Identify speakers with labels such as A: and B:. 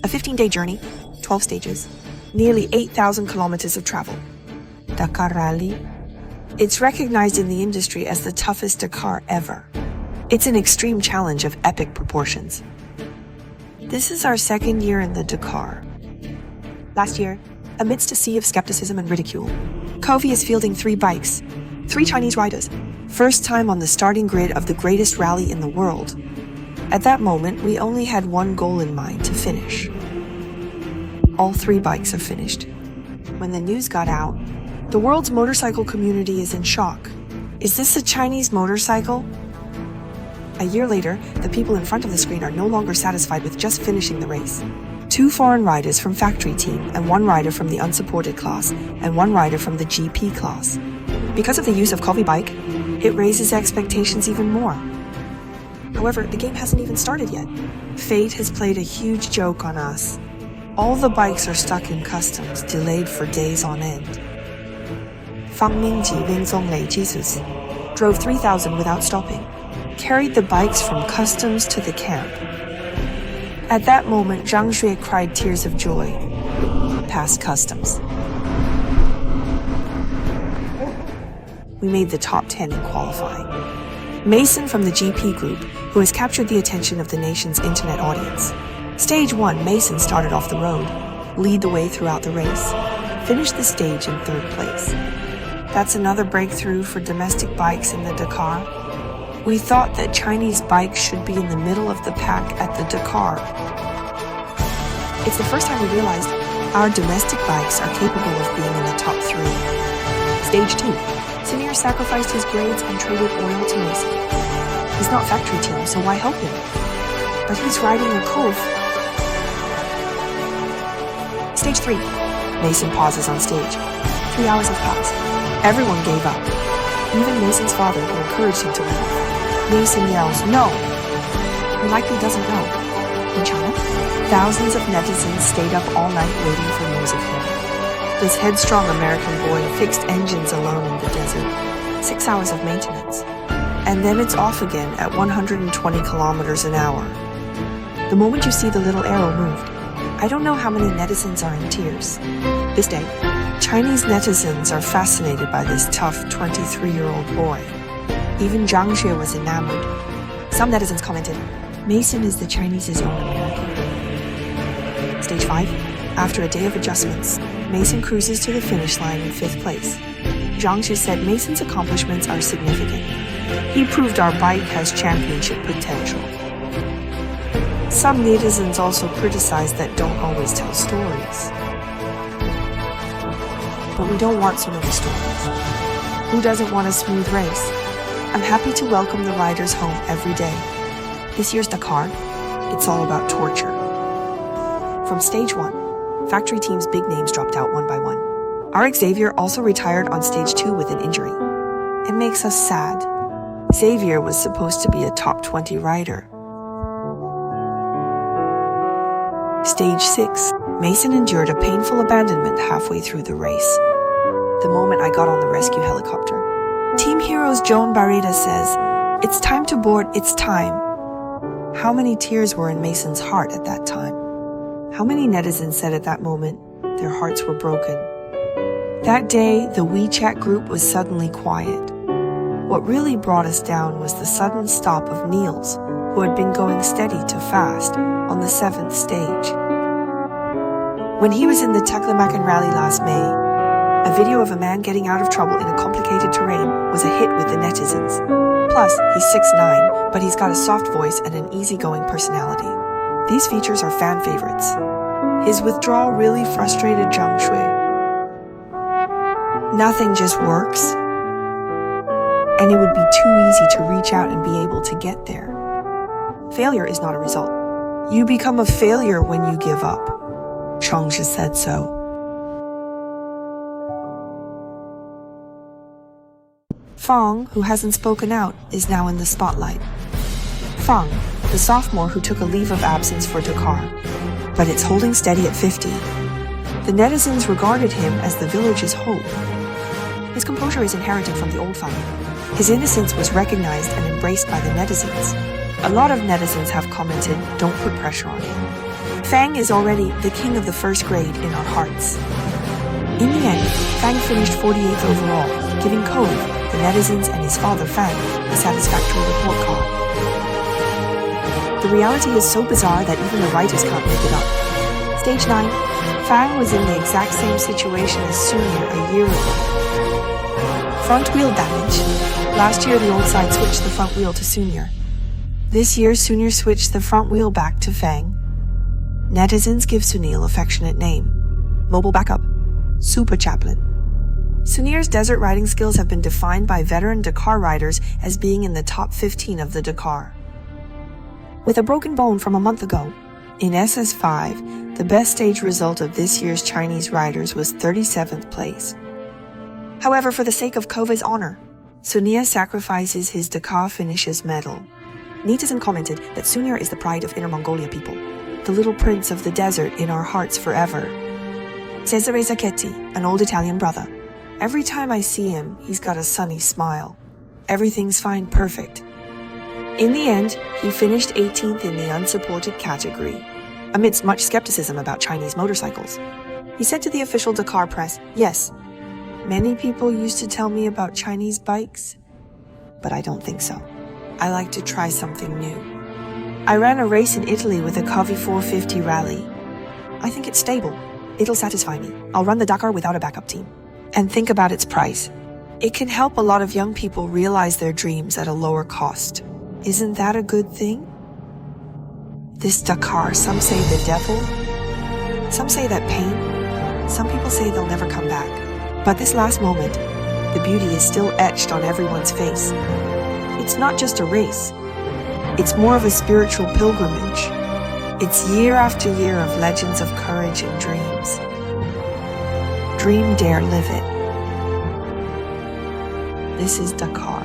A: A 15-day journey, 12 stages, nearly 8,000 kilometers of travel. Dakar Rally. It's recognized in the industry as the toughest Dakar ever. It's an extreme challenge of epic proportions. This is our second year in the Dakar. Last year, amidst a sea of skepticism and ridicule, Kove is fielding 3 bikes, 3 Chinese riders, first time on the starting grid of the greatest rally in the world. At that moment, we only had one goal in mind: to finish. All 3 bikes have finished. When the news got out, the world's motorcycle community is in shock. Is this a Chinese motorcycle? A year later, the people in front of the screen are no longer satisfied with just finishing the race. 2 foreign riders from factory team and 1 rider from the unsupported class and 1 rider from the GP class. Because of the use of Kove bike, it raises expectations even more. However, the game hasn't even started yet. Fate has played a huge joke on us. All the bikes are stuck in customs, delayed for days on end. Fang Mingji Wingzong Lei Jesus drove 3,000 without stopping, carried the bikes from customs to the camp. At that moment, Zhang Shui cried tears of joy. Past customs. We made the top 10 in qualifying. Mason from the GP group, who has captured the attention of the nation's internet audience. Stage 1, Mason started off the road, lead the way throughout the race, finished the stage in 3rd place. That's another breakthrough for domestic bikes in the Dakar. We thought that Chinese bikes should be in the middle of the pack at the Dakar. It's the first time we realized our domestic bikes are capable of being in the top 3. Stage 2, Samir sacrificed his grades and traded oil to Mason. He's not factory team, so why help him? But he's riding a Kove. Stage 3, Mason pauses on stage. 3 hours have passed. Everyone gave up. Even Mason's father, who encouraged him to leave. Mason yells, "No!" He likely doesn't know. In China, thousands of netizens stayed up all night waiting for news of him. This headstrong American boy fixed engines alone in the desert. 6 hours of maintenance. And then it's off again at 120 kilometers an hour. The moment you see the little arrow moved, I don't know how many netizens are in tears. This day, Chinese netizens are fascinated by this tough 23-year-old boy. Even Zhang Xue was enamored. Some netizens commented, "Mason is the Chinese's own American." Stage 5. After a day of adjustments, Mason cruises to the finish line in 5th place. Zhang Xue said Mason's accomplishments are significant. He proved our bike has championship potential. Some netizens also criticize that don't always tell stories. But we don't want so many stories. Who doesn't want a smooth race? I'm happy to welcome the riders home every day. This year's Dakar, it's all about torture. From stage 1, factory team's big names dropped out one by one. Our Xavier also retired on stage 2 with an injury. It makes us sad. Xavier was supposed to be a top 20 rider. Stage 6, Mason endured a painful abandonment halfway through the race. The moment I got on the rescue helicopter, Team Heroes Joan Barreda says, "It's time to board, it's time." How many tears were in Mason's heart at that time? How many netizens said at that moment their hearts were broken? That day, the WeChat group was suddenly quiet. What really brought us down was the sudden stop of Niels, who had been going steady to fast on the 7th stage. When he was in the Taklamakan rally last May, a video of a man getting out of trouble in a complicated terrain was a hit with the netizens. Plus, he's 6'9", but he's got a soft voice and an easygoing personality. These features are fan favorites. His withdrawal really frustrated Zhang Shui. Nothing just works, and it would be too easy to reach out and be able to get there. Failure is not a result. You become a failure when you give up. Changshi said so. Fang, who hasn't spoken out, is now in the spotlight. Fang, the sophomore who took a leave of absence for Dakar, but it's holding steady at 50. The netizens regarded him as the village's hope. His composure is inherited from the old Fang. His innocence was recognized and embraced by the netizens. A lot of netizens have commented, "Don't put pressure on him." Fang is already the king of the first grade in our hearts. In the end, Fang finished 48th overall, giving Kove, the netizens, and his father Fang a satisfactory report card. The reality is so bizarre that even the writers can't make it up. Stage 9, Fang was in the exact same situation as Sunir a year ago. Front wheel damage. Last year the old side switched the front wheel to Sunir. This year Sunir switched the front wheel back to Fang. Netizens give Sunil affectionate name. Mobile backup. Super Chaplain. Sunir's desert riding skills have been defined by veteran Dakar riders as being in the top 15 of the Dakar. With a broken bone from a month ago, in SS5, the best stage result of this year's Chinese riders was 37th place. However, for the sake of Kove's honor, Sunir sacrifices his Dakar finishes medal. Netizen commented that Sunir is the pride of Inner Mongolia people, the little prince of the desert in our hearts forever. Cesare Zacchetti, an old Italian brother. Every time I see him, he's got a sunny smile. Everything's fine, perfect. In the end, he finished 18th in the unsupported category, amidst much skepticism about Chinese motorcycles. He said to the official Dakar press, "Yes, many people used to tell me about Chinese bikes, but I don't think so. I like to try something new. I ran a race in Italy with a Kove 450 rally. I think it's stable. It'll satisfy me. I'll run the Dakar without a backup team." And think about its price. It can help a lot of young people realize their dreams at a lower cost. Isn't that a good thing? This Dakar, some say the devil, some say that pain, some people say they'll never come back. But this last moment, the beauty is still etched on everyone's face. It's not just a race. It's more of a spiritual pilgrimage. It's year after year of legends of courage and dreams. Dream, dare, live it. This is Dakar.